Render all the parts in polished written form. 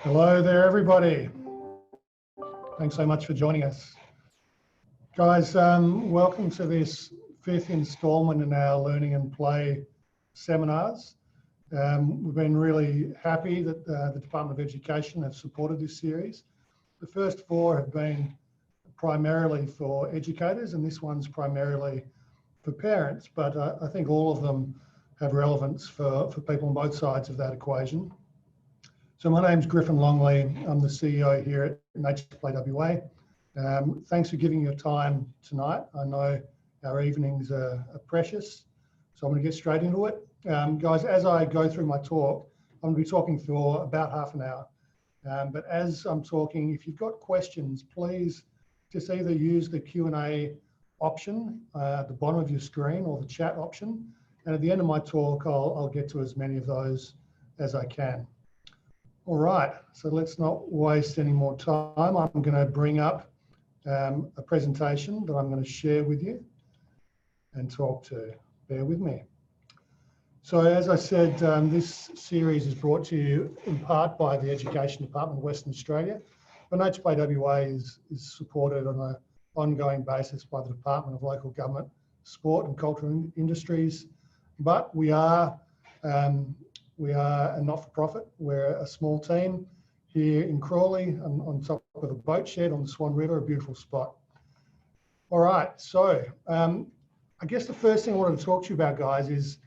Hello there, everybody. Thanks so much for joining us. Guys, welcome to this fifth installment in our Learning and Play seminars. We've been really happy that the Department of Education have supported this series. The first four have been primarily for educators, and this one's primarily for parents, but I think all of them have relevance for people on both sides of that equation. So my name's Griffin Longley. I'm the CEO here at Nature Play WA. Thanks for giving your time tonight. I know our evenings are precious, so I'm going to get straight into it. Guys, as I go through my talk, I'm going to be talking for about half an hour. But as I'm talking, if you've got questions, please just either use the Q&A option at the bottom of your screen or the chat option. And at the end of my talk, I'll get to as many of those as I can. All right, so let's not waste any more time. I'm going to bring up a presentation that I'm going to share with you and talk to. Bear with me. So as I said, this series is brought to you in part by the Education Department of Western Australia. But Nature Play WA is supported on an ongoing basis by the Department of Local Government, Sport and Cultural Industries. But we are a not-for-profit. We're a small team here in Crawley on top of a boat shed on the Swan River, a beautiful spot. All right, so I guess the first thing I wanted to talk to you about, guys, is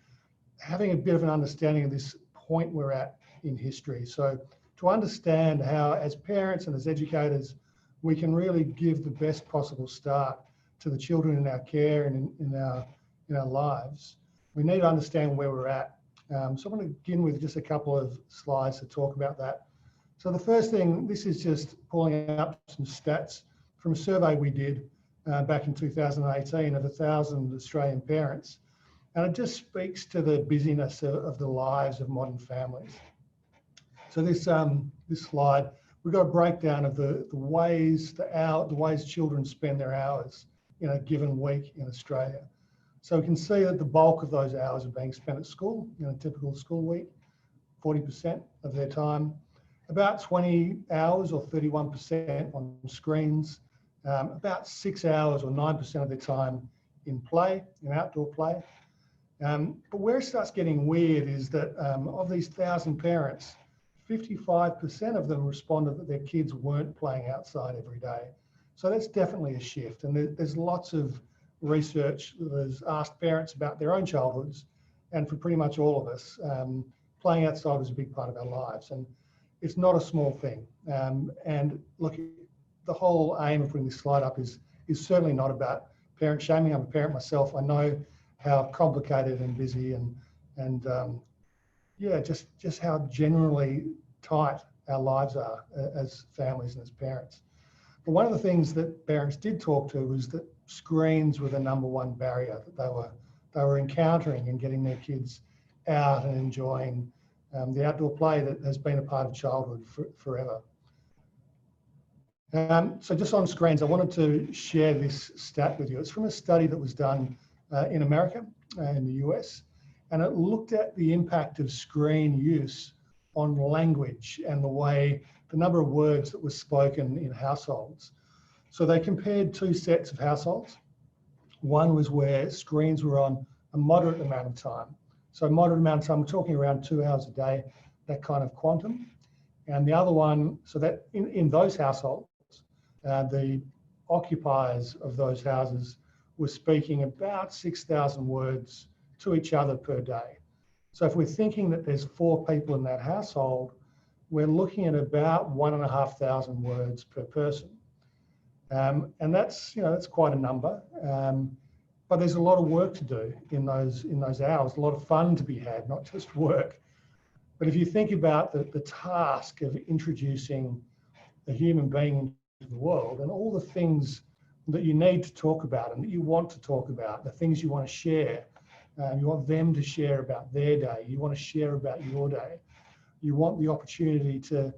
having a bit of an understanding of this point we're at in history. So to understand how, as parents and as educators, we can really give the best possible start to the children in our care and in our lives, we need to understand where we're at. So I'm going to begin with just a couple of slides to talk about that. So the first thing, this is just pulling up some stats from a survey we did back in 2018 of 1,000 Australian parents. And it just speaks to the busyness of the lives of modern families. So this slide, we've got a breakdown of the ways children spend their hours in a given week in Australia. So we can see that the bulk of those hours are being spent at school in a typical school week, 40% of their time, about 20 hours or 31% on screens, about 6 hours or 9% of their time in play, in outdoor play. But where it starts getting weird is that of these 1,000 parents, 55% of them responded that their kids weren't playing outside every day. So that's definitely a shift. And there's lots of research that has asked parents about their own childhoods, and for pretty much all of us, playing outside was a big part of our lives, and it's not a small thing. And look, the whole aim of putting this slide up is certainly not about parent shaming. I'm a parent myself. I know how complicated and busy and yeah, just how generally tight our lives are as families and as parents. But one of the things that parents did talk to was that screens were the #1 barrier that they were encountering in getting their kids out and enjoying the outdoor play that has been a part of childhood forever. So just on screens, I wanted to share this stat with you. It's from a study that was done in America, in the US, and it looked at the impact of screen use on language and the number of words that were spoken in households. So they compared two sets of households. One was where screens were on a moderate amount of time. So moderate amount of time, we're talking around 2 hours a day, that kind of quantum. And the other one, so that in those households, the occupiers of those houses were speaking about 6,000 words to each other per day. So if we're thinking that there's 4 people in that household, we're looking at about 1,500 words per person. And that's quite a number, but there's a lot of work to do in those hours, a lot of fun to be had, not just work. But if you think about the task of introducing a human being into the world and all the things that you need to talk about and that you want to talk about, the things you want to share, you want them to share about their day, you want to share about your day, you want the opportunity to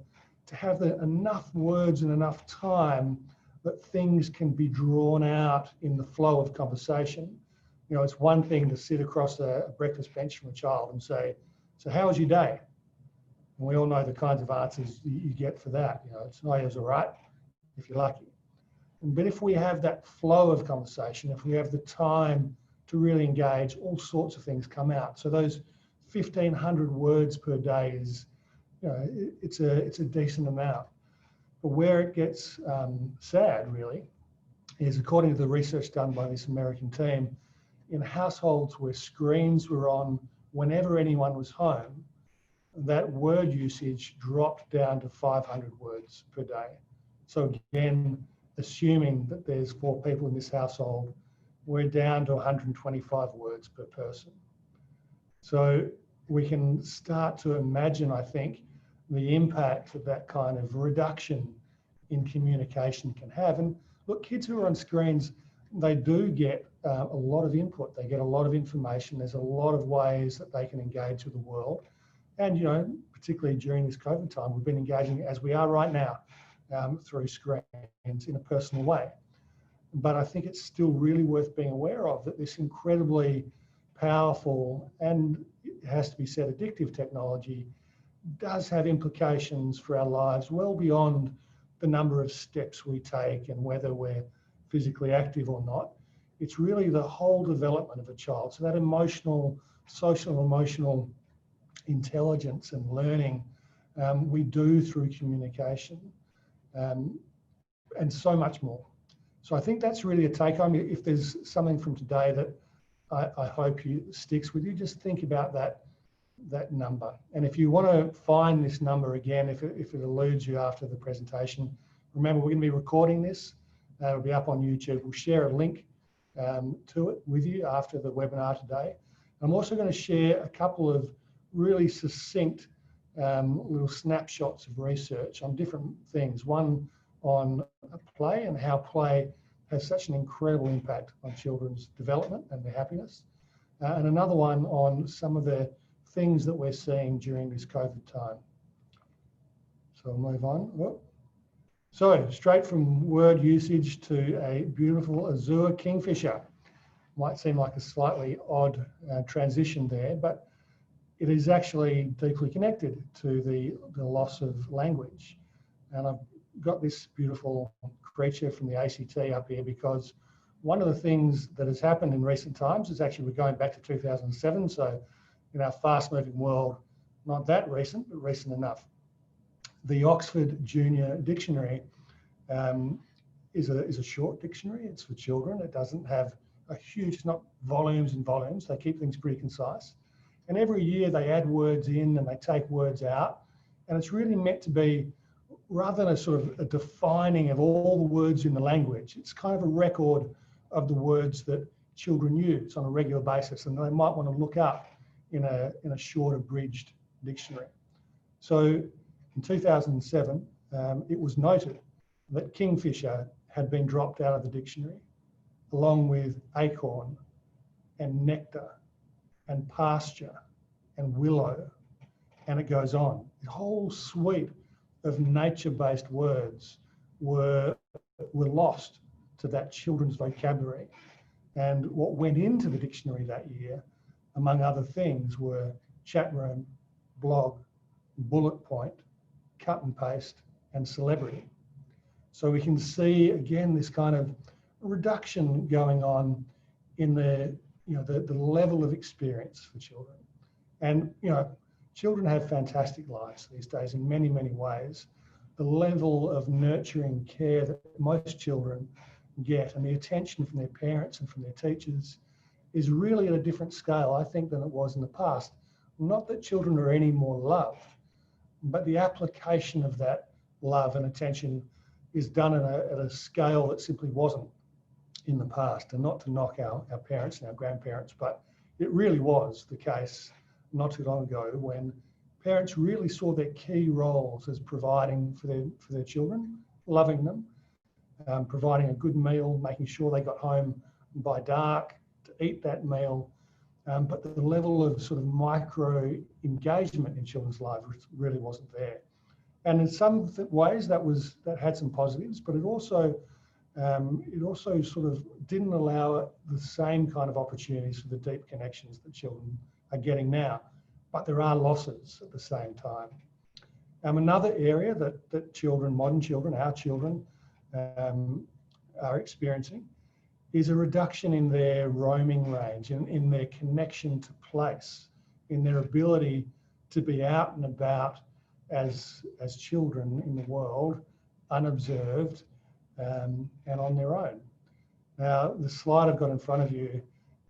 have enough words and enough time that things can be drawn out in the flow of conversation. You know, it's one thing to sit across a breakfast bench from a child and say, so how was your day? And we all know the kinds of answers you get for that. You know, it's no, it's all right if you're lucky. But if we have that flow of conversation, if we have the time to really engage, all sorts of things come out. So those 1,500 words per day is, you know, it's a decent amount. But where it gets sad, really, is according to the research done by this American team, in households where screens were on whenever anyone was home, that word usage dropped down to 500 words per day. So again, assuming that there's 4 people in this household, we're down to 125 words per person. So we can start to imagine, I think, the impact that that kind of reduction in communication can have. And look, kids who are on screens, they do get a lot of input. They get a lot of information. There's a lot of ways that they can engage with the world. And, you know, particularly during this COVID time, we've been engaging as we are right now through screens in a personal way. But I think it's still really worth being aware of that this incredibly powerful and, it has to be said, addictive technology does have implications for our lives well beyond the number of steps we take and whether we're physically active or not. It's really the whole development of a child. So that emotional, social, emotional intelligence and learning we do through communication and so much more. So I think that's really a take home. If there's something from today that I hope sticks with you, just think about that number. And if you want to find this number again, if it eludes you after the presentation, remember we're going to be recording this. It'll be up on YouTube. We'll share a link to it with you after the webinar today. I'm also going to share a couple of really succinct little snapshots of research on different things. One on play and how play has such an incredible impact on children's development and their happiness. And another one on some of the things that we're seeing during this COVID time. So I'll move on. Whoop. So straight from word usage to a beautiful azure kingfisher. Might seem like a slightly odd transition there, but it is actually deeply connected to the loss of language. And I've got this beautiful creature from the ACT up here because one of the things that has happened in recent times is actually we're going back to 2007. So in our fast moving world, not that recent, but recent enough. The Oxford Junior Dictionary is a short dictionary. It's for children. It doesn't have a huge, it's not volumes and volumes. They keep things pretty concise. And every year they add words in and they take words out. And it's really meant to be, rather than a sort of a defining of all the words in the language, it's kind of a record of the words that children use on a regular basis. And they might want to look up in a short abridged dictionary. So in 2007, it was noted that kingfisher had been dropped out of the dictionary, along with acorn and nectar and pasture and willow, and it goes on. The whole suite of nature-based words were lost to that children's vocabulary. And what went into the dictionary that year, among other things, were chat room, blog, bullet point, cut and paste, and celebrity. So we can see again this kind of reduction going on in the level of experience for children. And children have fantastic lives these days in many, many ways. The level of nurturing care that most children get and the attention from their parents and from their teachers is really at a different scale, I think, than it was in the past. Not that children are any more loved, but the application of that love and attention is done at a scale that simply wasn't in the past. And not to knock our parents and our grandparents, but it really was the case not too long ago when parents really saw their key roles as providing for their children, loving them, providing a good meal, making sure they got home by dark to eat that meal. But the level of sort of micro engagement in children's lives really wasn't there. And in some ways that had some positives, but it also sort of didn't allow the same kind of opportunities for the deep connections that children are getting now. But there are losses at the same time. Another area that children, modern children, our children, are experiencing is a reduction in their roaming range, in their connection to place, in their ability to be out and about as children in the world, unobserved and on their own. Now, the slide I've got in front of you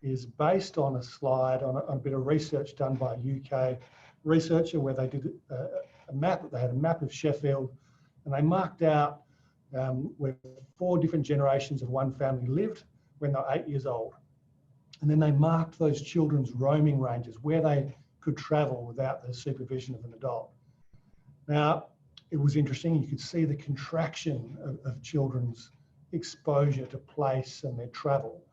is based on a slide on a bit of research done by a UK researcher, where they did a map. They had a map of Sheffield, and they marked out where 4 different generations of one family lived when they were 8 years old. And then they marked those children's roaming ranges, where they could travel without the supervision of an adult. Now, it was interesting. You could see the contraction of children's exposure to place and their travel.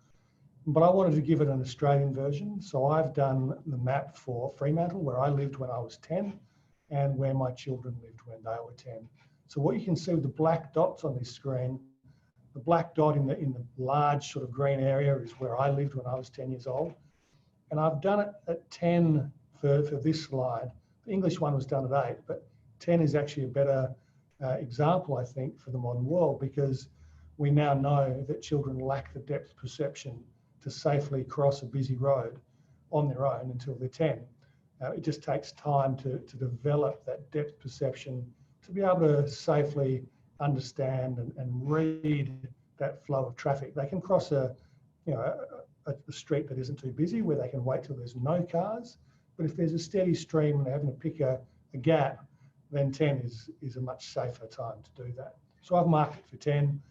But I wanted to give it an Australian version. So I've done the map for Fremantle, where I lived when I was 10, and where my children lived when they were 10. So what you can see with the black dots on this screen, the black dot in the large sort of green area is where I lived when I was 10 years old. And I've done it at 10 for this slide. The English one was done at 8, but 10 is actually a better example, I think, for the modern world, because we now know that children lack the depth perception to safely cross a busy road on their own until they're 10. It just takes time to develop that depth perception to be able to safely understand and read that flow of traffic. They can cross a street that isn't too busy, where they can wait till there's no cars. But if there's a steady stream and they're having to pick a gap, then 10 is a much safer time to do that. So I've marked it for 10.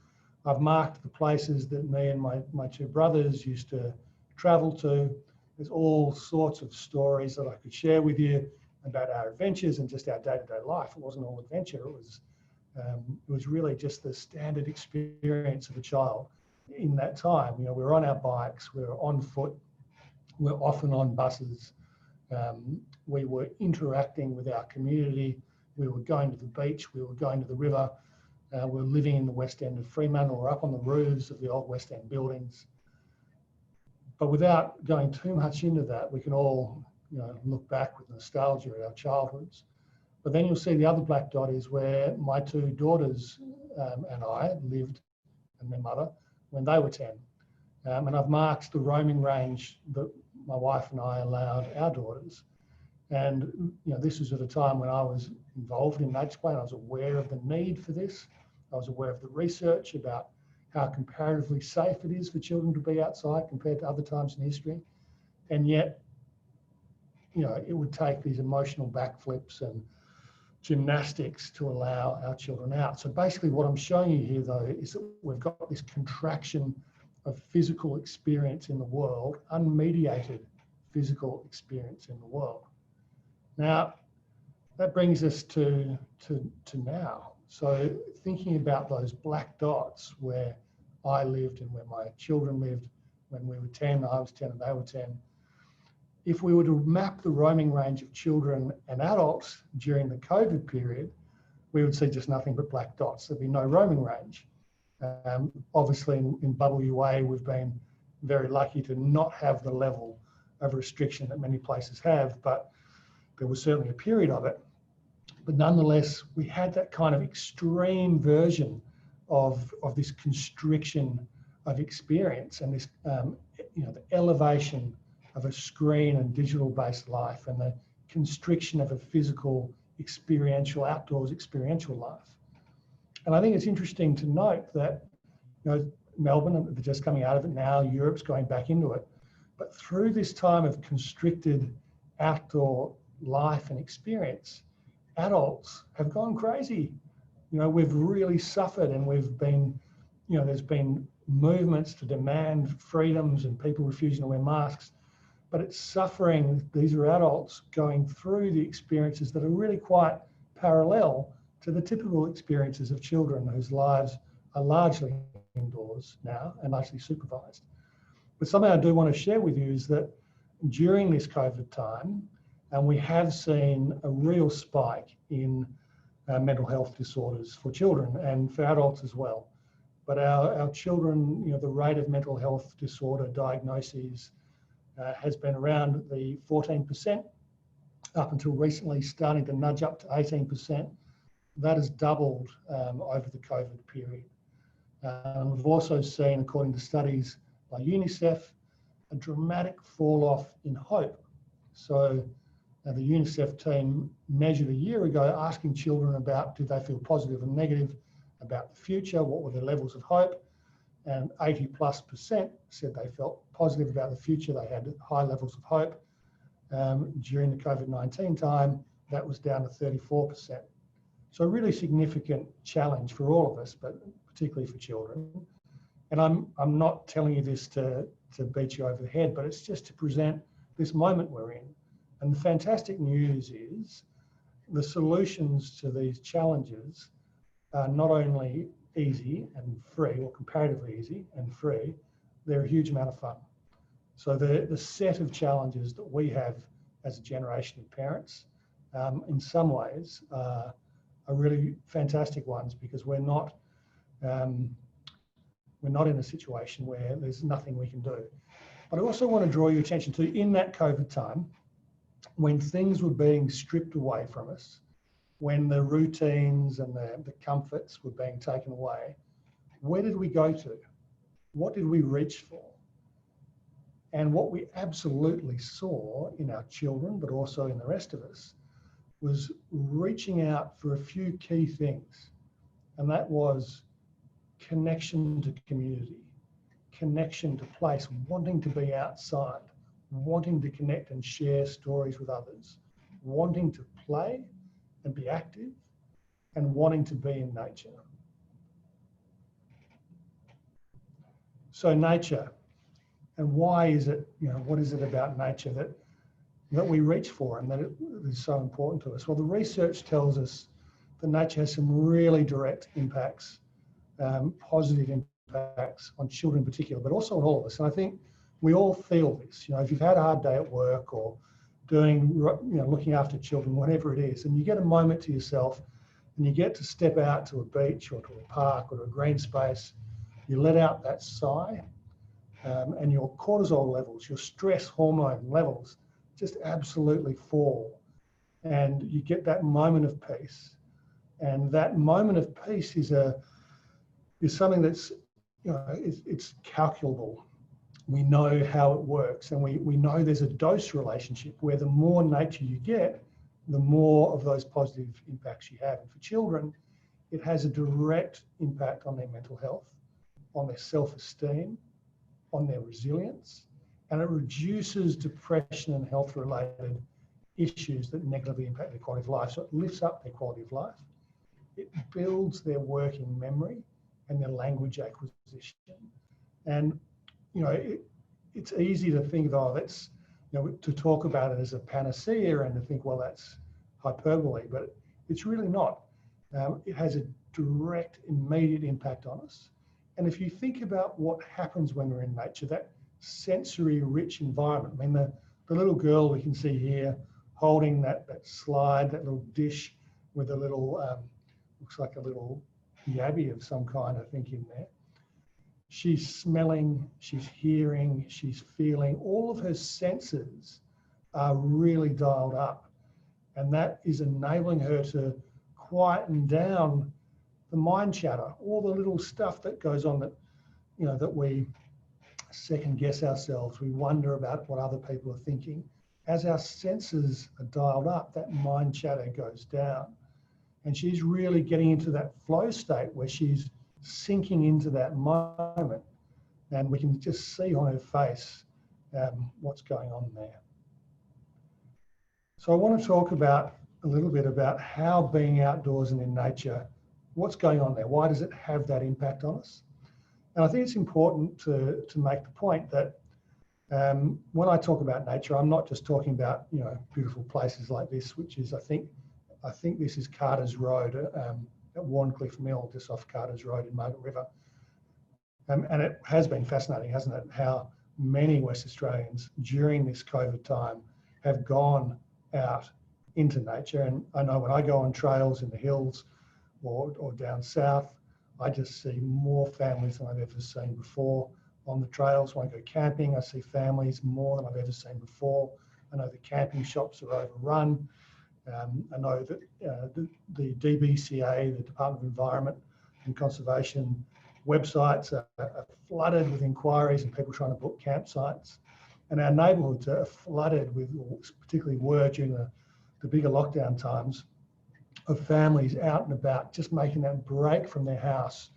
I've marked the places that me and my 2 brothers used to travel to. There's all sorts of stories that I could share with you about our adventures and just our day-to-day life. It wasn't all adventure. It was really just the standard experience of a child in that time. You know, we were on our bikes, we were on foot, we were often on buses. We were interacting with our community. We were going to the beach. We were going to the river. We were living in the West End of Fremantle, or up on the roofs of the old West End buildings. But without going too much into that, we can all, look back with nostalgia at our childhoods. But then you'll see the other black dot is where my 2 daughters and I lived, and their mother, when they were 10. And I've marked the roaming range that my wife and I allowed our daughters. And this was at a time when I was involved in nature play. I was aware of the need for this. I was aware of the research about how comparatively safe it is for children to be outside compared to other times in history. And yet, it would take these emotional backflips and gymnastics to allow our children out. So basically what I'm showing you here, though, is that we've got this contraction of physical experience in the world, unmediated physical experience in the world. Now, that brings us to now. So thinking about those black dots where I lived and where my children lived when we were 10, I was 10 and they were 10. If we were to map the roaming range of children and adults during the COVID period, we would see just nothing but black dots. There'd be no roaming range. Obviously in WA, we've been very lucky to not have the level of restriction that many places have, but there was certainly a period of it. But nonetheless, we had that kind of extreme version of this constriction of experience and this, the elevation of a screen and digital-based life and the constriction of a physical, experiential, outdoors experiential life. And I think it's interesting to note that, Melbourne, they're just coming out of it now, Europe's going back into it. But through this time of constricted outdoor life and experience, adults have gone crazy. We've really suffered, and we've been, there's been movements to demand freedoms and people refusing to wear masks, but it's suffering. These are adults going through the experiences that are really quite parallel to the typical experiences of children whose lives are largely indoors now and largely supervised. But something I do want to share with you is that during this COVID time, and we have seen a real spike in mental health disorders for children and for adults as well. But our children, the rate of mental health disorder diagnoses has been around the 14% up until recently starting to nudge up to 18%. That has doubled over the COVID period. We've also seen, according to studies by UNICEF, a dramatic fall off in hope. So the UNICEF team measured a year ago, asking children about do they feel positive and negative about the future, what were their levels of hope, and 80+% said they felt positive about the future, they had high levels of hope. During the COVID-19 time, that was down to 34%. So a really significant challenge for all of us, but particularly for children. And I'm not telling you this to beat you over the head, but it's just to present this moment we're in. And the fantastic news is the solutions to these challenges are not only easy and free, or comparatively easy and free, they're a huge amount of fun. So the set of challenges that we have as a generation of parents, in some ways, are really fantastic ones, because we're not in a situation where there's nothing we can do. But I also want to draw your attention to, in that COVID time, when things were being stripped away from us, when the routines and the comforts were being taken away, where did we go to? What did we reach for? And what we absolutely saw in our children, but also in the rest of us, was reaching out for a few key things. And that was connection to community, connection to place, wanting to be outside, wanting to connect and share stories with others, wanting to play and be active, and wanting to be in nature. So nature, and why is it, what is it about nature that we reach for and that it is so important to us? Well, the research tells us that nature has some really direct impacts, positive impacts on children in particular, but also on all of us. And I think we all feel this. If you've had a hard day at work or doing, looking after children, whatever it is, and you get a moment to yourself and you get to step out to a beach or to a park or to a green space, you let out that sigh, and your cortisol levels, your stress hormone levels just absolutely fall. And you get that moment of peace. And that moment of peace is something that's, it's calculable. We know how it works, and we know there's a dose relationship where the more nature you get, the more of those positive impacts you have. And for children, it has a direct impact on their mental health, on their self-esteem, on their resilience, and it reduces depression and health-related issues that negatively impact their quality of life. So it lifts up their quality of life. It builds their working memory and their language acquisition. And it's easy to think of, that's, to talk about it as a panacea and to think, well, that's hyperbole, but it's really not. It has a direct, immediate impact on us. And if you think about what happens when we're in nature, that sensory rich environment, I mean, the little girl we can see here holding that slide, that little dish with a little, looks like a little yabby of some kind, I think, in there. She's smelling, she's hearing, she's feeling. All of her senses are really dialed up. And that is enabling her to quieten down the mind chatter, all the little stuff that goes on that, that we second guess ourselves. We wonder about what other people are thinking. As our senses are dialed up, that mind chatter goes down. And she's really getting into that flow state where she's sinking into that moment, and we can just see on her face what's going on there. So I want to talk a little bit about how being outdoors and in nature, what's going on there? Why does it have that impact on us? And I think it's important to make the point that when I talk about nature, I'm not just talking about beautiful places like this, which is I think this is Carter's Road at Warncliffe Mill, just off Carter's Road in Margaret River. And it has been fascinating, hasn't it, how many West Australians during this COVID time have gone out into nature. And I know when I go on trails in the hills or down south, I just see more families than I've ever seen before on the trails. When I go camping, I see families more than I've ever seen before. I know the camping shops are overrun. I know that the DBCA, the Department of Environment and Conservation websites are flooded with inquiries and people trying to book campsites. And our neighbourhoods are flooded with, particularly were during the bigger lockdown times, of families out and about, just making that break from their house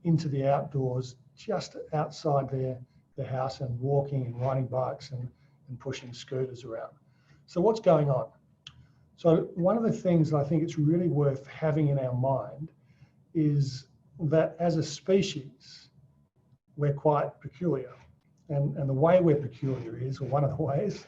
into the outdoors, just outside their house, and walking and riding bikes and pushing scooters around. So what's going on? So one of the things that I think it's really worth having in our mind is that as a species, we're quite peculiar. And the way we're peculiar is, or one of the ways,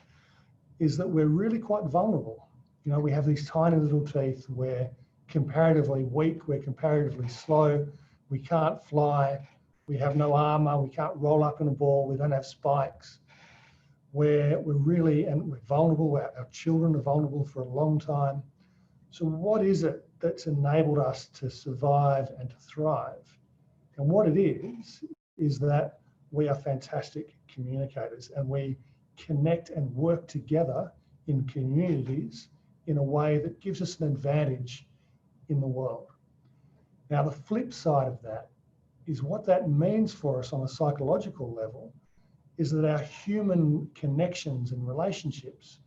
is that we're really quite vulnerable. You know, we have these tiny little teeth, we're comparatively weak, we're comparatively slow, we can't fly, we have no armor, we can't roll up in a ball, we don't have spikes. We're really, and we're vulnerable, our children are vulnerable for a long time. So what is it that's enabled us to survive and to thrive? And what it is that we are fantastic communicators, and we connect and work together in communities in a way that gives us an advantage in the world. Now, the flip side of that is what that means for us on a psychological level is that our human connections and relationships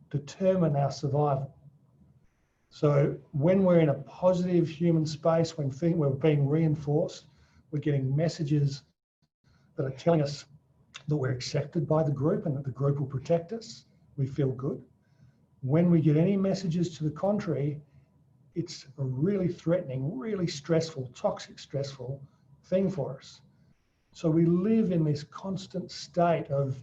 determine our survival. So when we're in a positive human space, when we're being reinforced, we're getting messages that are telling us that we're accepted by the group and that the group will protect us, we feel good. When we get any messages to the contrary, it's a really threatening, really stressful, toxic, stressful thing for us. So we live in this constant state of,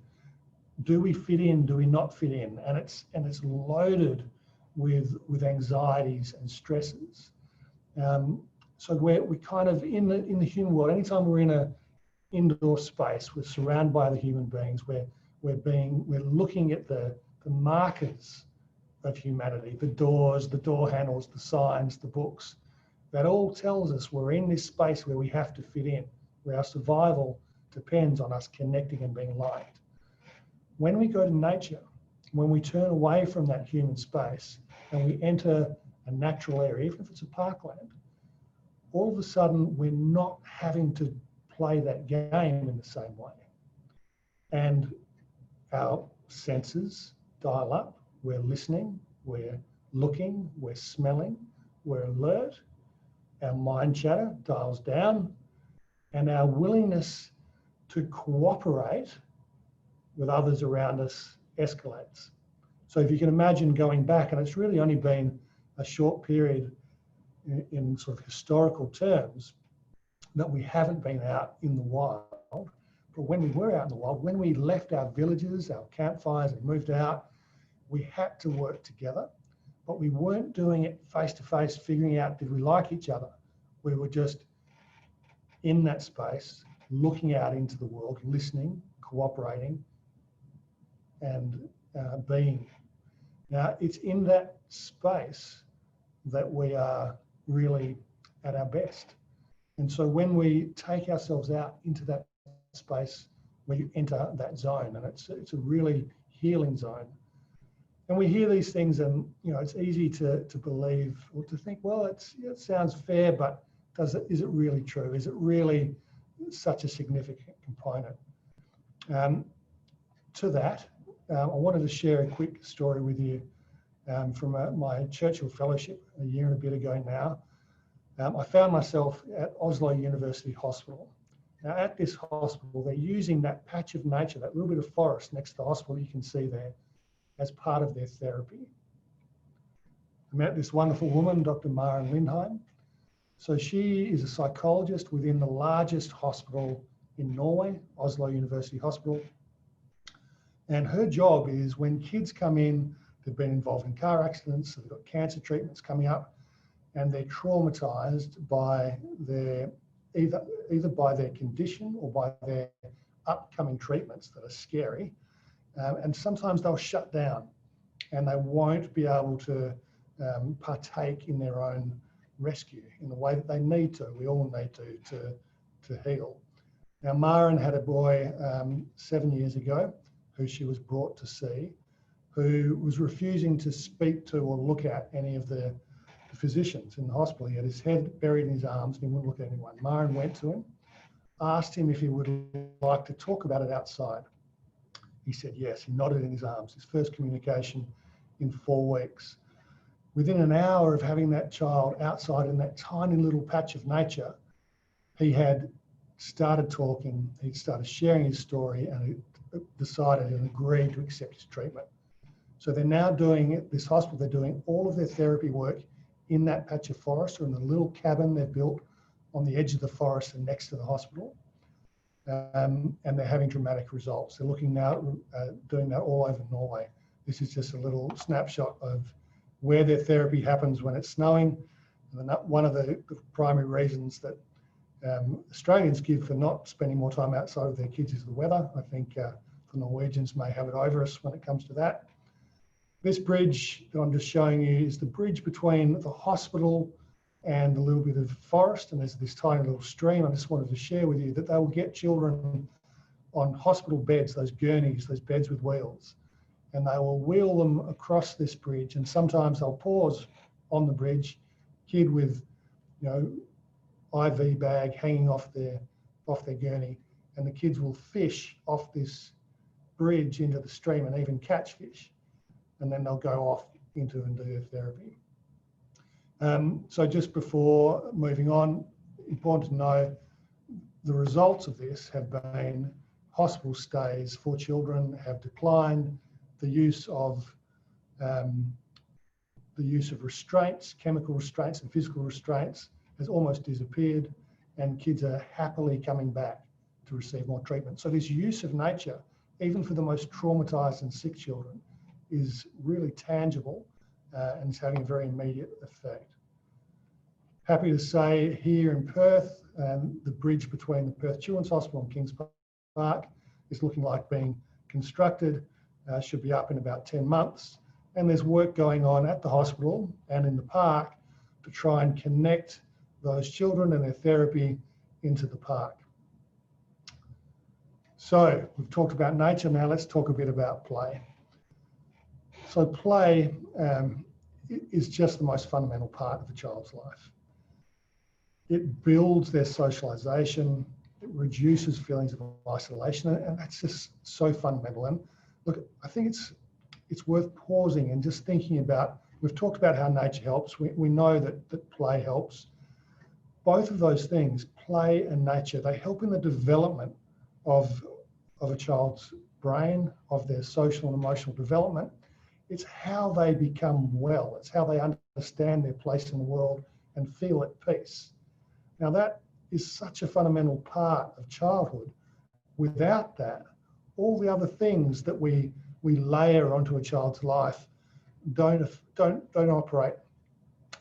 do we fit in, do we not fit in? And it's loaded with anxieties and stresses. So we kind of in the human world, anytime we're in an indoor space, we're surrounded by the human beings, we're looking at the markers of humanity, the doors, the door handles, the signs, the books. That all tells us we're in this space where we have to fit in, where our survival depends on us connecting and being liked. When we go to nature, when we turn away from that human space and we enter a natural area, even if it's a parkland, all of a sudden we're not having to play that game in the same way. And our senses dial up, we're listening, we're looking, we're smelling, we're alert, our mind chatter dials down, and our willingness to cooperate with others around us escalates. So if you can imagine going back, and it's really only been a short period in sort of historical terms that we haven't been out in the wild, but when we were out in the wild, when we left our villages, our campfires and moved out, we had to work together, but we weren't doing it face to face, figuring out, did we like each other? We were just in that space, looking out into the world, listening, cooperating, and being. Now, it's in that space that we are really at our best. And so when we take ourselves out into that space, we enter that zone, and it's a really healing zone. And we hear these things, and it's easy to believe or to think, well, it sounds fair, but is it really true? Is it really such a significant component? To that, I wanted to share a quick story with you from my Churchill Fellowship a year and a bit ago now. I found myself at Oslo University Hospital. Now, at this hospital, they're using that patch of nature, that little bit of forest next to the hospital you can see there, as part of their therapy. I met this wonderful woman, Dr. Maren Lindheim. So she is a psychologist within the largest hospital in Norway, Oslo University Hospital. And her job is when kids come in, they've been involved in car accidents, so they've got cancer treatments coming up, and they're traumatized by their, either by their condition or by their upcoming treatments that are scary. And sometimes they'll shut down and they won't be able to partake in their own rescue in the way that they need to. We all need to heal. Now, Maren had a boy 7 years ago who she was brought to see, who was refusing to speak to or look at any of the physicians in the hospital. He had his head buried in his arms and he wouldn't look at anyone. Maren went to him, asked him if he would like to talk about it outside. He said yes. He nodded in his arms. His first communication in 4 weeks. Within an hour of having that child outside in that tiny little patch of nature, he had started talking, he'd started sharing his story, and he decided and agreed to accept his treatment. So they're now doing, at this hospital, they're doing all of their therapy work in that patch of forest or in the little cabin they've built on the edge of the forest and next to the hospital. And they're having dramatic results. They're looking now at doing that all over Norway. This is just a little snapshot of where their therapy happens when it's snowing. And one of the primary reasons that Australians give for not spending more time outside with their kids is the weather. I think the Norwegians may have it over us when it comes to that. This bridge that I'm just showing you is the bridge between the hospital and a little bit of forest, and there's this tiny little stream. I just wanted to share with you that they will get children on hospital beds, those gurneys, those beds with wheels, and they will wheel them across this bridge, and sometimes they'll pause on the bridge, kid with, IV bag hanging off their gurney, and the kids will fish off this bridge into the stream and even catch fish, and then they'll go off into and do their therapy. So just before moving on, important to know the results of this have been hospital stays for children have declined, the use of restraints, chemical restraints and physical restraints has almost disappeared, and kids are happily coming back to receive more treatment. So this use of nature, even for the most traumatized and sick children, is really tangible and is having a very immediate effect. Happy to say here in Perth, the bridge between the Perth Children's Hospital and Kings Park is looking like being constructed, should be up in about 10 months. And there's work going on at the hospital and in the park to try and connect those children and their therapy into the park. So we've talked about nature, now let's talk a bit about play. So play is just the most fundamental part of a child's life. It builds their socialization, it reduces feelings of isolation, and that's just so fundamental. And look, I think it's worth pausing and just thinking about, we've talked about how nature helps, we know that play helps. Both of those things, play and nature, they help in the development of a child's brain, of their social and emotional development. It's how they become well. It's how they understand their place in the world and feel at peace. Now that is such a fundamental part of childhood. Without that, all the other things that we layer onto a child's life don't operate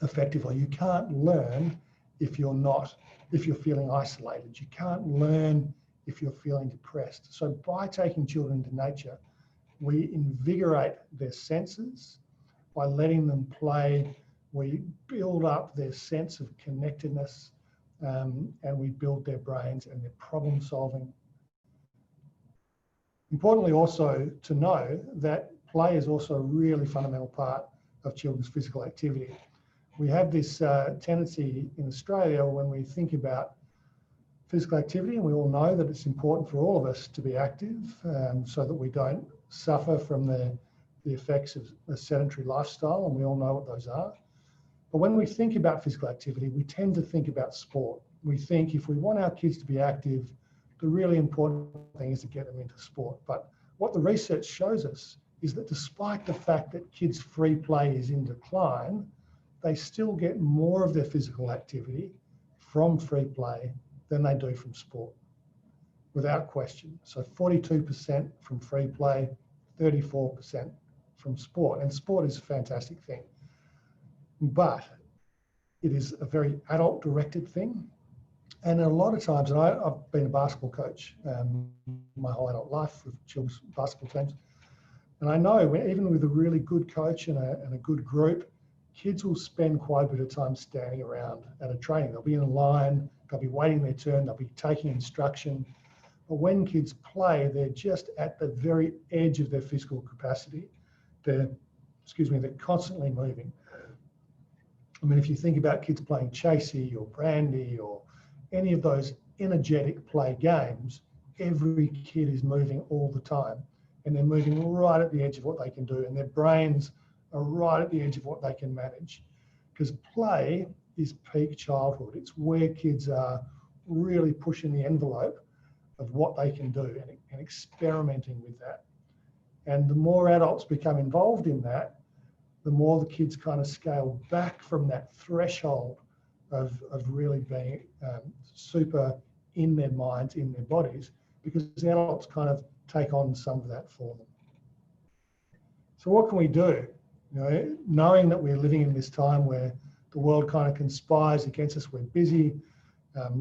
effectively. You can't learn if you're feeling isolated. You can't learn if you're feeling depressed. So by taking children to nature, we invigorate their senses. By letting them play, we build up their sense of connectedness, and we build their brains and their problem solving. Importantly also to know that play is also a really fundamental part of children's physical activity. We have this tendency in Australia when we think about physical activity, and we all know that it's important for all of us to be active so that we don't suffer from the effects of a sedentary lifestyle, and we all know what those are. But when we think about physical activity, we tend to think about sport. We think if we want our kids to be active, the really important thing is to get them into sport. But what the research shows us is that despite the fact that kids' free play is in decline, they still get more of their physical activity from free play than they do from sport, without question. So 42% from free play, 34% from sport. And sport is a fantastic thing, but it is a very adult-directed thing. And a lot of times, and I've been a basketball coach my whole adult life with children's basketball teams, and I know even with a really good coach and a good group, kids will spend quite a bit of time standing around at a training. They'll be in a line, they'll be waiting their turn, they'll be taking instruction. But when kids play, they're just at the very edge of their physical capacity they're constantly moving. I mean, if you think about kids playing chasey or brandy or any of those energetic play games, every kid is moving all the time, and they're moving right at the edge of what they can do, and their brains are right at the edge of what they can manage. Because play is peak childhood. It's where kids are really pushing the envelope of what they can do and experimenting with that. And the more adults become involved in that, the more the kids kind of scale back from that threshold of really being super in their minds, in their bodies, because the adults kind of take on some of that for them. So what can we do? You know, knowing that we're living in this time where the world kind of conspires against us, we're busy,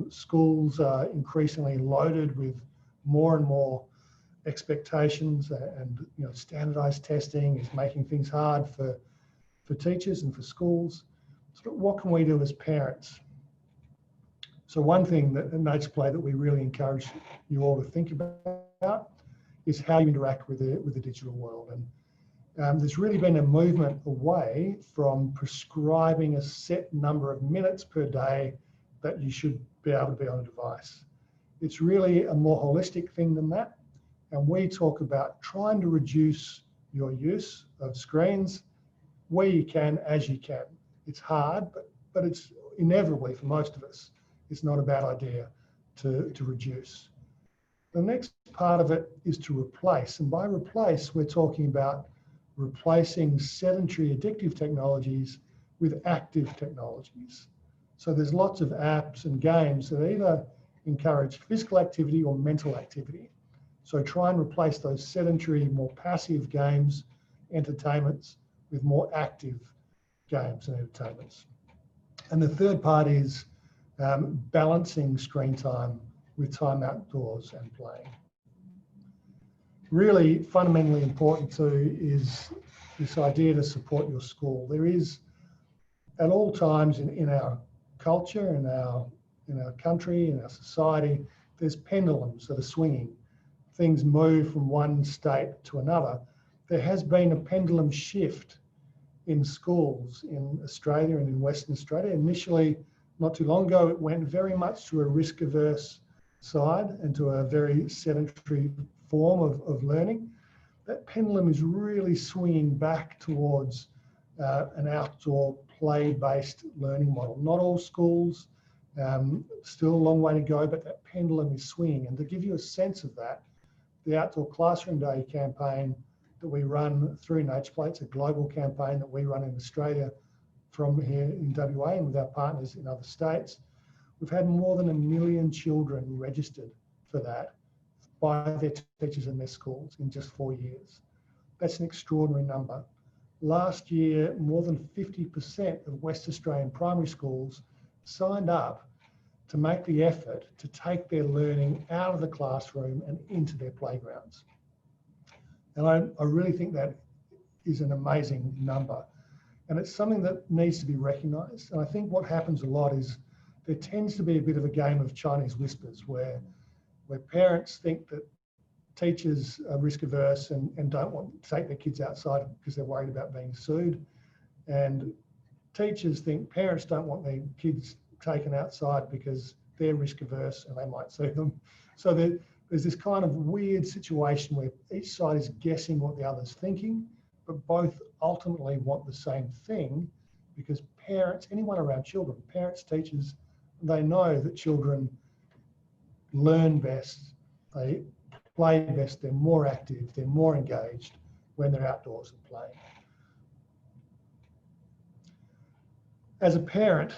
schools are increasingly loaded with more and more expectations, and standardized testing is making things hard for teachers and for schools. So what can we do as parents? So one thing that Nature Play that we really encourage you all to think about is how you interact with the digital world. And there's really been a movement away from prescribing a set number of minutes per day that you should be able to be on a device. It's really a more holistic thing than that. And we talk about trying to reduce your use of screens where you can, as you can. It's hard, but it's inevitably, for most of us, it's not a bad idea to reduce. The next part of it is to replace. And by replace, we're talking about replacing sedentary addictive technologies with active technologies. So there's lots of apps and games that either encourage physical activity or mental activity. So try and replace those sedentary, more passive games, entertainments, with more active games and entertainments. And the third part is balancing screen time with time outdoors and playing. Really fundamentally important too is this idea to support your school. There is, at all times in our culture, in our country, in our society, there's pendulums that are swinging. Things move from one state to another. There has been a pendulum shift in schools in Australia and in Western Australia. Initially, not too long ago, it went very much to a risk-averse side and to a very sedentary form of learning. That pendulum is really swinging back towards an outdoor play-based learning model. Not all schools, still a long way to go, but that pendulum is swinging. And to give you a sense of that, the Outdoor Classroom Day campaign that we run through Nature Play, it's a global campaign that we run in Australia from here in WA and with our partners in other states. We've had more than 1 million children registered for that by their teachers in their schools in just 4 years. That's an extraordinary number. Last year, more than 50% of West Australian primary schools signed up to make the effort to take their learning out of the classroom and into their playgrounds. And I really think that is an amazing number. And it's something that needs to be recognised. And I think what happens a lot is there tends to be a bit of a game of Chinese whispers where parents think that teachers are risk averse and don't want to take their kids outside because they're worried about being sued. And teachers think parents don't want their kids taken outside because they're risk averse and they might sue them. So there's this kind of weird situation where each side is guessing what the other's thinking, but both ultimately want the same thing, because parents, anyone around children, parents, teachers, they know that children learn best, they play best, they're more active, they're more engaged when they're outdoors and playing. As a parent,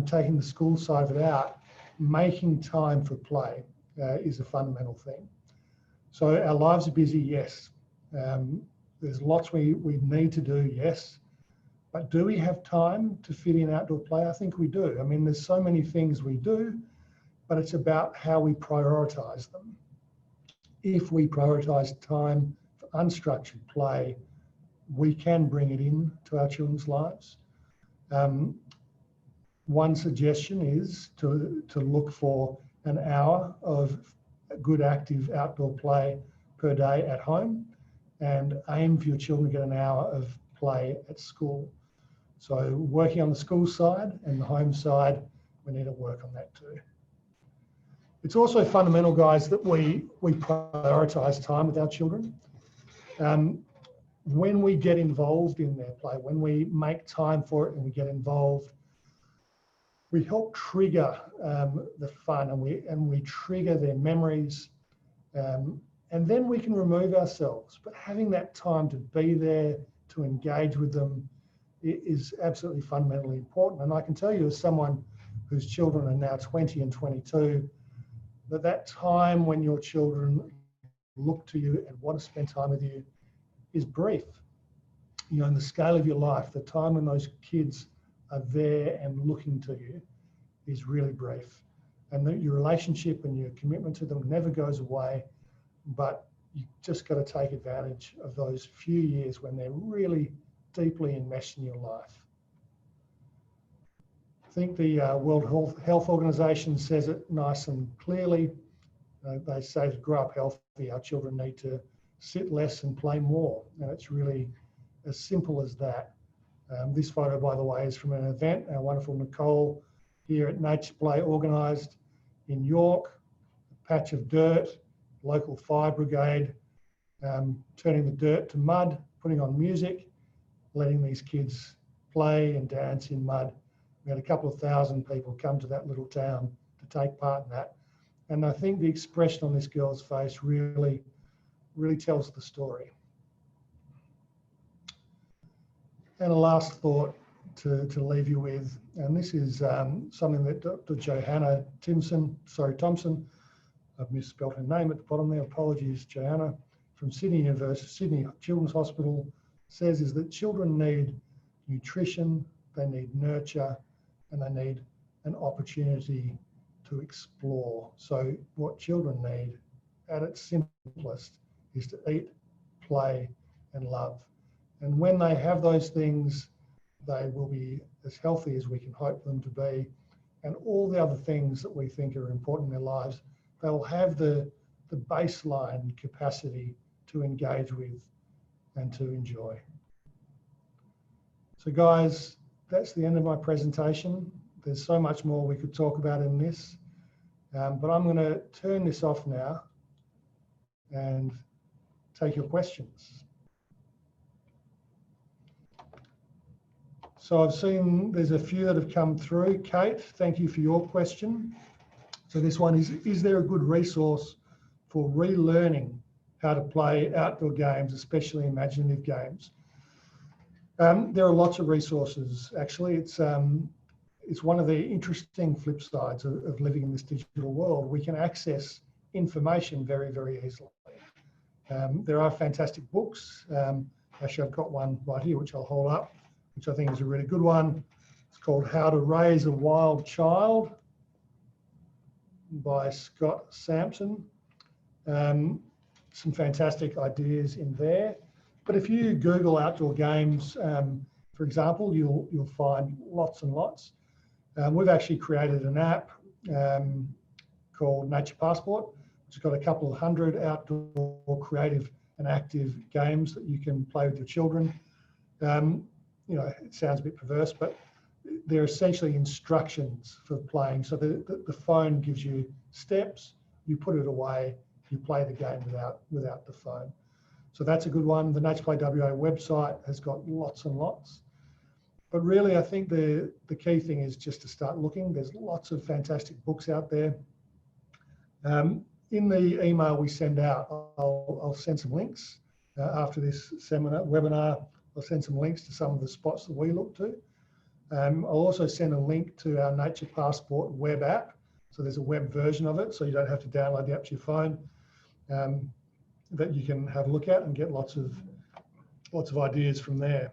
taking the school side of it out, making time for play is a fundamental thing. So our lives are busy, yes. There's lots we need to do, yes. But do we have time to fit in outdoor play? I think we do. I mean, there's so many things we do, but it's about how we prioritise them. If we prioritise time for unstructured play, we can bring it in to our children's lives. One suggestion is to look for an hour of good active outdoor play per day at home. and aim for your children to get an hour of play at school. So working on the school side and the home side, we need to work on that too. It's also fundamental, guys, that we prioritise time with our children. When we get involved in their play, when we make time for it and we get involved, we help trigger the fun, and we trigger their memories, and then we can remove ourselves. But having that time to be there, to engage with them, is absolutely fundamentally important. And I can tell you, as someone whose children are now 20 and 22, that time when your children look to you and want to spend time with you is brief. You know, in the scale of your life, the time when those kids are there and looking to you is really brief. And your relationship and your commitment to them never goes away, but you just got to take advantage of those few years when they're really deeply enmeshed in your life. I think the World Health Organization says it nice and clearly. They say to grow up healthy, our children need to sit less and play more. And it's really as simple as that. This photo, by the way, is from an event our wonderful Nicole here at Nature Play organised in York. A patch of dirt, local fire brigade, turning the dirt to mud, putting on music, letting these kids play and dance in mud. We had a couple of thousand people come to that little town to take part in that. And I think the expression on this girl's face really tells the story. And a last thought to leave you with, and this is something that Dr. Johanna Thompson, I've misspelled her name at the bottom there, apologies Johanna, from Sydney Children's Hospital, says is that children need nutrition, they need nurture, and they need an opportunity to explore. So what children need at its simplest is to eat, play, and love. And when they have those things, they will be as healthy as we can hope them to be. And all the other things that we think are important in their lives, they will have the baseline capacity to engage with and to enjoy. So guys, that's the end of my presentation. There's so much more we could talk about in this, but I'm going to turn this off now and take your questions. So I've seen there's a few that have come through. Kate, thank you for your question. So this one is there a good resource for relearning how to play outdoor games, especially imaginative games? There are lots of resources, actually. It's one of the interesting flip sides of living in this digital world. We can access information very easily. There are fantastic books. Actually, I've got one right here, which I'll hold up, which I think is a really good one. It's called How to Raise a Wild Child by Scott Sampson. Some fantastic ideas in there. But if you Google outdoor games, for example, you'll find lots and lots. We've actually created an app called Nature Passport, which has got a couple of hundred outdoor creative and active games that you can play with your children. You know, it sounds a bit perverse, but they're essentially instructions for playing. So the phone gives you steps, you put it away, you play the game without the phone. So that's a good one. The Nature Play WA website has got lots and lots. But really, I think the key thing is just to start looking. There's lots of fantastic books out there. In the email we send out, I'll send some links after this webinar. I'll send some links to some of the spots that we look to. I'll also send a link to our Nature Passport web app. So there's a web version of it, so you don't have to download the app to your phone, that you can have a look at and get lots of ideas from there.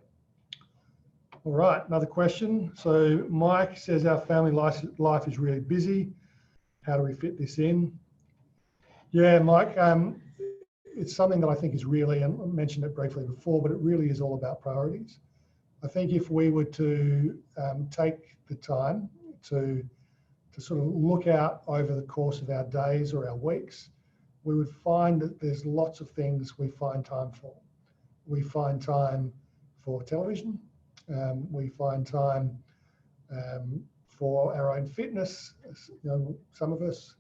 All right, another question. So Mike says our family life is really busy. How do we fit this in? Yeah, Mike, it's something that I think is really, and I mentioned it briefly before, but it really is all about priorities. I think if we were to take the time to sort of look out over the course of our days or our weeks, we would find that there's lots of things we find time for. we find time for television. We find time for our own fitness. You know, some of us,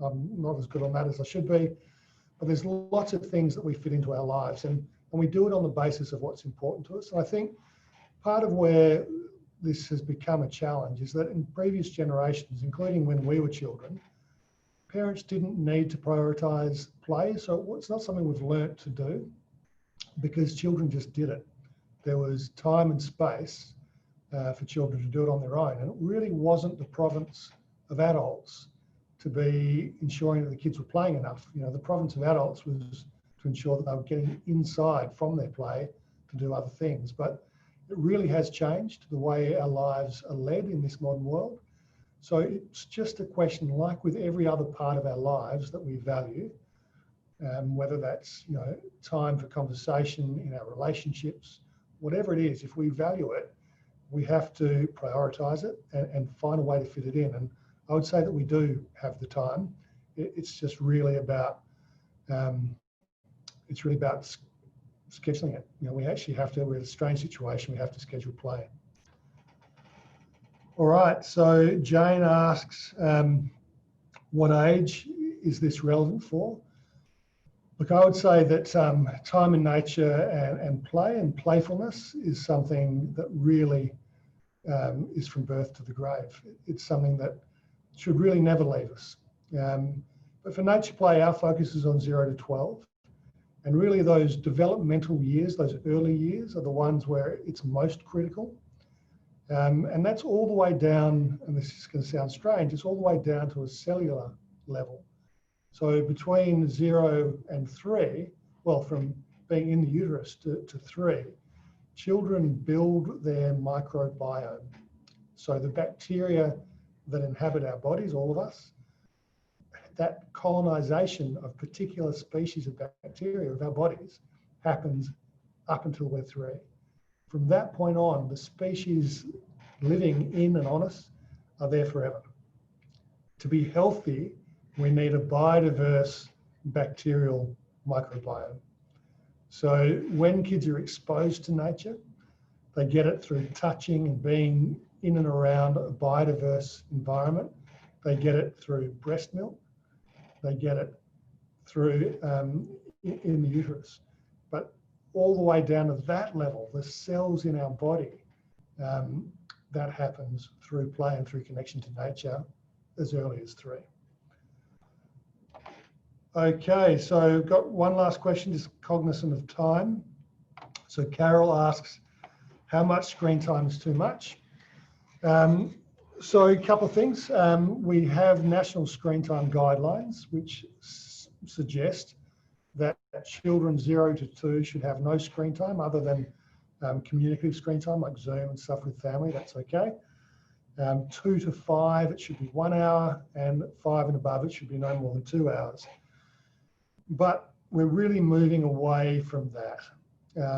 I'm not as good on that as I should be, but there's lots of things that we fit into our lives, and we do it on the basis of what's important to us. And I think part of where this has become a challenge is that in previous generations, including when we were children, parents didn't need to prioritise play. So it's not something we've learnt to do because children just did it. There was time and space for children to do it on their own. And it really wasn't the province of adults to be ensuring that the kids were playing enough. You know, the province of adults was to ensure that they were getting inside from their play to do other things. But it really has changed the way our lives are led in this modern world. So it's just a question, like with every other part of our lives that we value, whether that's, you know, time for conversation in our relationships, whatever it is, if we value it, we have to prioritise it and find a way to fit it in. And I would say that we do have the time. It's just really about, scheduling it. You know, we actually have to, we're in a strange situation, we have to schedule play. All right, so Jane asks, what age is this relevant for? Look, I would say that time in nature and play and playfulness is something that really is from birth to the grave. It's something that should really never leave us. But for nature play, our focus is on 0 to 12. And really those developmental years, those early years, are the ones where it's most critical. And that's all the way down, and this is going to sound strange, it's all the way down to a cellular level. So between 0 and 3, well, from being in the uterus to 3, children build their microbiome. So the bacteria that inhabit our bodies, all of us, that colonization of particular species of bacteria of our bodies happens up until we're 3. From that point on, the species living in and on us are there forever. To be healthy, we need a biodiverse bacterial microbiome. So when kids are exposed to nature, they get it through touching and being in and around a biodiverse environment. They get it through breast milk. They get it through in the uterus. But all the way down to that level, the cells in our body, that happens through play and through connection to nature as early as 3. Okay, so got one last question, just cognizant of time. So Carol asks, how much screen time is too much? So a couple of things. We have national screen time guidelines, which suggest that children 0 to 2 should have no screen time other than communicative screen time like Zoom and stuff with family, that's okay. 2 to 5, it should be 1 hour, and 5 and above, it should be no more than 2 hours. But we're really moving away from that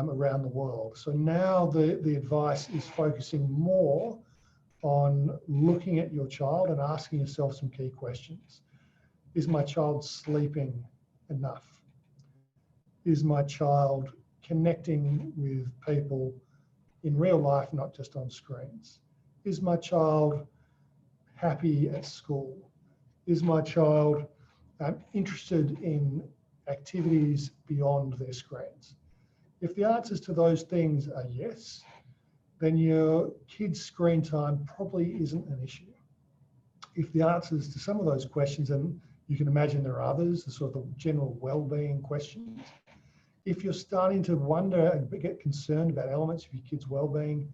around the world. So now the advice is focusing more on looking at your child and asking yourself some key questions. Is my child sleeping enough? Is my child connecting with people in real life, not just on screens? Is my child happy at school? Is my child interested in activities beyond their screens? If the answers to those things are yes, then your kid's screen time probably isn't an issue. If the answers to some of those questions, and you can imagine there are others, the sort of the general well-being questions, if you're starting to wonder and get concerned about elements of your kid's well-being,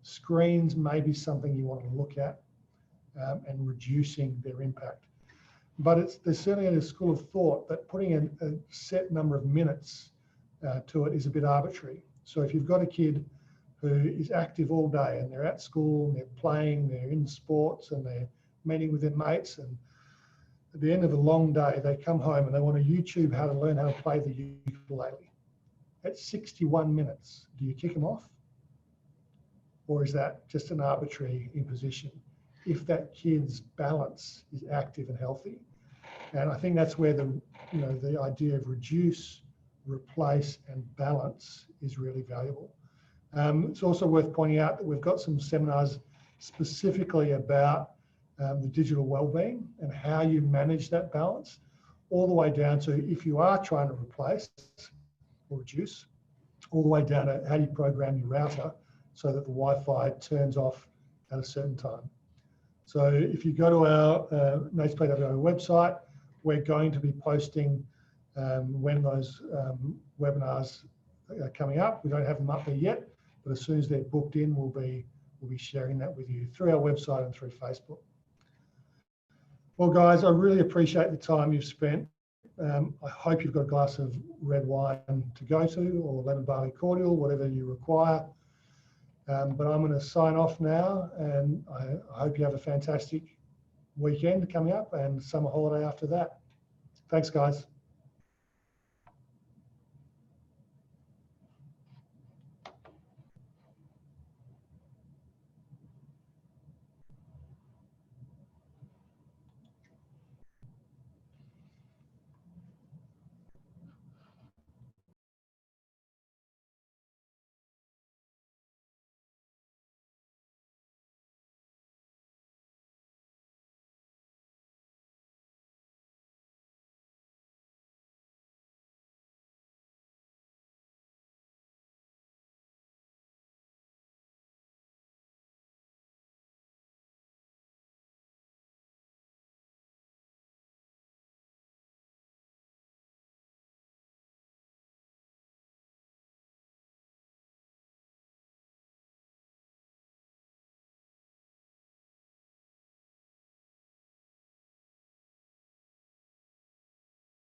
screens may be something you want to look at and reducing their impact. But there's certainly a school of thought that putting a set number of minutes to it is a bit arbitrary. So if you've got a kid who is active all day and they're at school and they're playing, they're in sports and they're meeting with their mates, and at the end of a long day, they come home and they want to YouTube how to learn how to play the ukulele. At 61 minutes, do you kick them off? Or is that just an arbitrary imposition? If that kid's balance is active and healthy. And I think that's where the idea of reduce replace and balance is really valuable. It's also worth pointing out that we've got some seminars specifically about the digital wellbeing and how you manage that balance, all the way down to if you are trying to replace or reduce, all the way down to how you program your router so that the Wi-Fi turns off at a certain time. So if you go to our NatesPWO website, we're going to be posting when those webinars are coming up. We don't have them up there yet, but as soon as they're booked in, we'll be sharing that with you through our website and through Facebook. Well, guys, I really appreciate the time you've spent. I hope you've got a glass of red wine to go to, or lemon barley cordial, whatever you require. But I'm going to sign off now, and I hope you have a fantastic weekend coming up and summer holiday after that. Thanks, guys.